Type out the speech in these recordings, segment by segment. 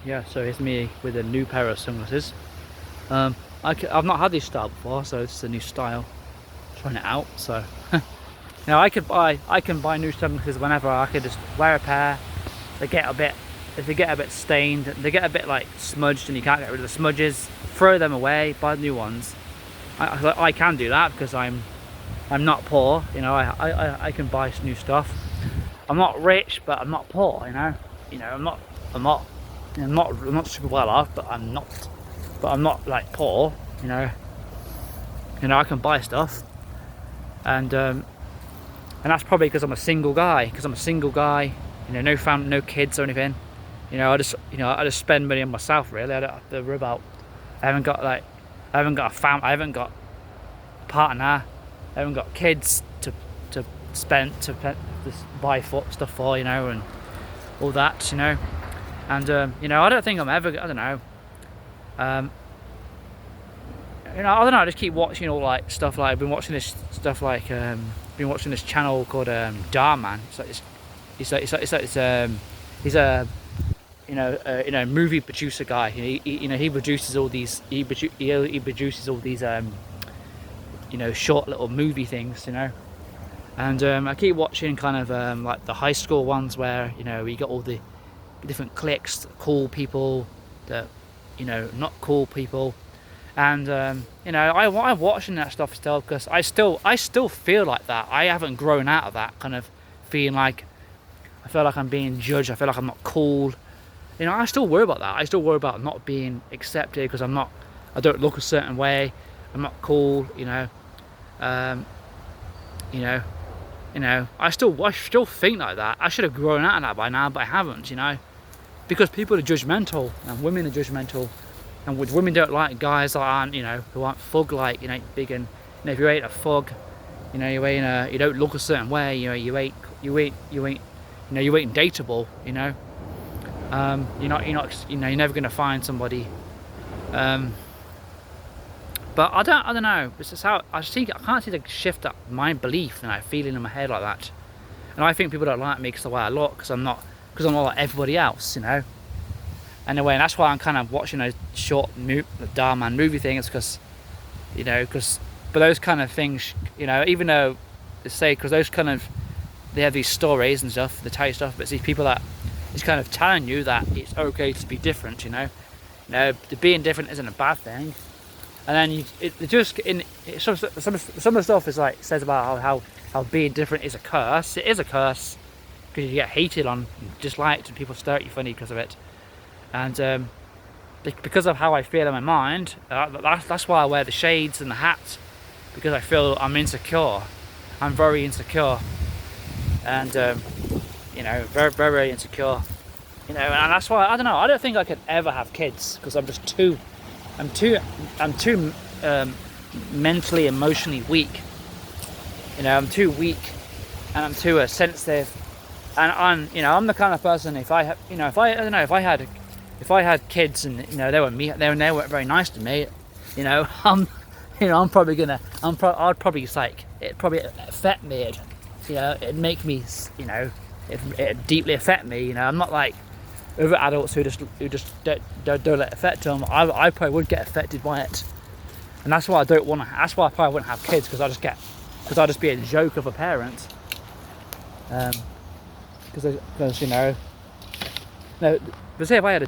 Yeah, so here's me with a new pair of sunglasses. I've not had this style before, so it's a new style. Trying it out. So now I can buy new sunglasses whenever. I could just wear a pair. They get a bit, if they get a bit stained, they get a bit like smudged, and you can't get rid of the smudges. Throw them away, buy new ones. I can do that because I'm not poor. You know, I can buy new stuff. I'm not rich, but I'm not poor. You know, I'm not super well off, but I'm not like poor. You know, I can buy stuff, and that's probably because I'm a single guy. You know, no family, no kids or anything. You know, I just spend money on myself. Really, I don't have to worry about. I haven't got a family. I haven't got a partner. I haven't got kids to buy stuff for. You know, and all that. You know, and you know, I don't think I'm ever. I don't know. You know, I don't know. I just keep watching all like stuff. Like I've been watching this stuff. Like been watching this channel called Man. He's a movie producer guy. He produces all these. He produces all these short little movie things. You know, and I keep watching kind of like the high school ones where you got all the different cliques, cool people, the not cool people. And I'm watching that stuff still because I still feel like that. I haven't grown out of that kind of feeling like I feel like I'm being judged. I feel like I'm not cool. You know, I still worry about that. I still worry about not being accepted because I don't look a certain way. I'm not cool. I still think like that. I should have grown out of that by now, but I haven't. Because people are judgmental and women are judgmental. And women don't like guys that aren't, who aren't thug like, big and, if you ain't a thug, you don't look a certain way, you ain't dateable, you're never gonna find somebody. But I don't know. It's just how I can't see the shift that my belief and I feeling in my head like that. And I think people don't like me because of the way I look, because I'm not like everybody else, Anyway, and that's why I'm kind of watching those short Dhar Mann movie things, because but those kind of things, even though they say, because they have these stories and stuff, they tell you stuff, but it's these people that is kind of telling you that it's okay to be different, the being different isn't a bad thing. And then some of the stuff is like says about how being different is a curse. It is a curse because you get hated on, disliked, and people stare at you funny because of it. And because of how I feel in my mind, that's why I wear the shades and the hat, because I feel I'm insecure. I'm very insecure, and very, very insecure. And that's why I don't know. I don't think I could ever have kids because I'm too mentally, emotionally weak. I'm too weak, and I'm too sensitive. And I'm the kind of person, if I had kids and they weren't very nice to me, I'm probably gonna I'd probably it probably affect me. It'd make me it deeply affect me. I'm not like other adults who just don't let it affect them. I probably would get affected by it, and that's why I don't want to. That's why I probably wouldn't have kids, because I'd just be a joke of a parent. Because no. But say if I had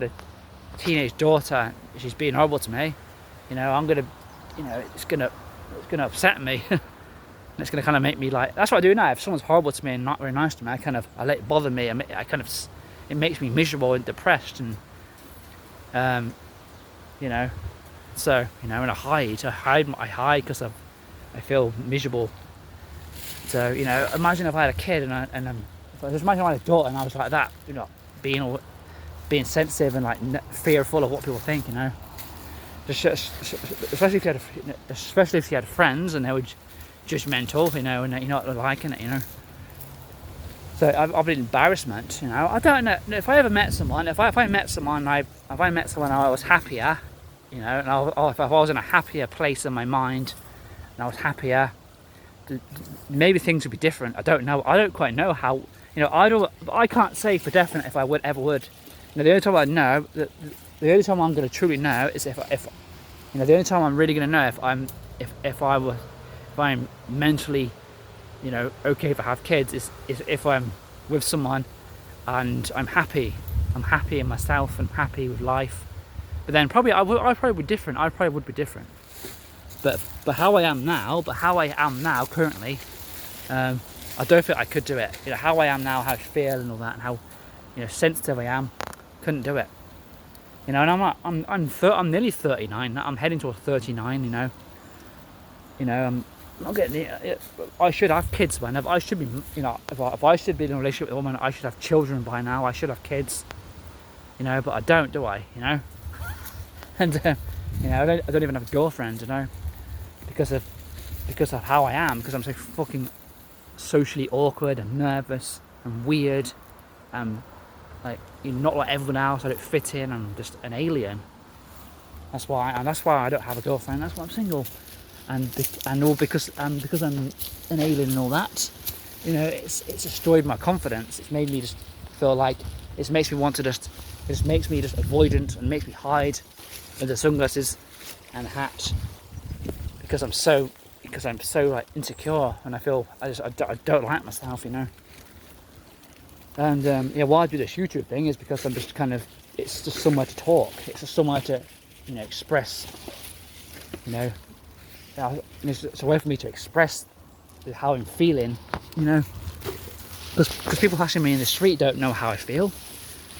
a teenage daughter, she's being horrible to me, I'm gonna, it's gonna upset me, and it's gonna kind of make me like. That's what I do now. If someone's horrible to me and not very nice to me, I let it bother me. It makes me miserable and depressed, and so and I hide because I feel miserable. So imagine if I had a kid and just imagine if I had a daughter and I was like that, being sensitive and like fearful of what people think, especially if you had friends and they were judgmental, and you're not liking it, So I've been embarrassment, I don't know if I ever met someone. If I met someone, I was happier, and if I was in a happier place in my mind, and I was happier, maybe things would be different. I don't know. I don't quite know how. I can't say for definite if I would ever would. You know, the only time I know, the only time I'm going to truly know is if you know, the only time I'm really going to know if I'm mentally, you know, okay if I have kids is if I'm with someone and I'm happy in myself and happy with life. But then probably I probably would be different. I probably would be different. But how I am now currently, I don't think I could do it. You know, how I am now, how I feel and all that, and how, you know, sensitive I am, couldn't do it. You know, and I'm nearly 39 now. I'm heading towards 39. You know, I'm not getting. I should have kids by now. I should be. You know, if I should be in a relationship with a woman, I should have children by now. I should have kids. You know, but I don't, do I? You know, and you know, I don't even have a girlfriend. You know, because of how I am. Because I'm so fucking socially awkward and nervous and weird. Like, you're not like everyone else. I don't fit in. I'm just an alien. That's why I don't have a girlfriend. That's why I'm single. And all because I'm an alien and all that. You know, it's destroyed my confidence. It's made me just feel like it makes me avoidant and makes me hide with the sunglasses and the hat because I'm so like insecure, and I feel I don't like myself, you know. And yeah, why I do this YouTube thing is because I'm just kind of, it's just somewhere to talk. It's just somewhere to, you know, express, you know. It's a way for me to express how I'm feeling, you know. Because people passing me in the street don't know how I feel.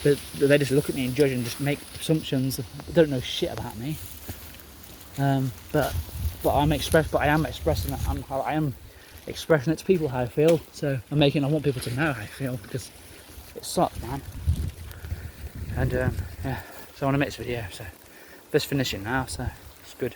They just look at me and judge and just make assumptions. They don't know shit about me. But I am expressing that. I am expressing it to people how I feel. So I want people to know how I feel, because it sucks, man. And yeah, so I want to make this video. So just finishing now. So it's good.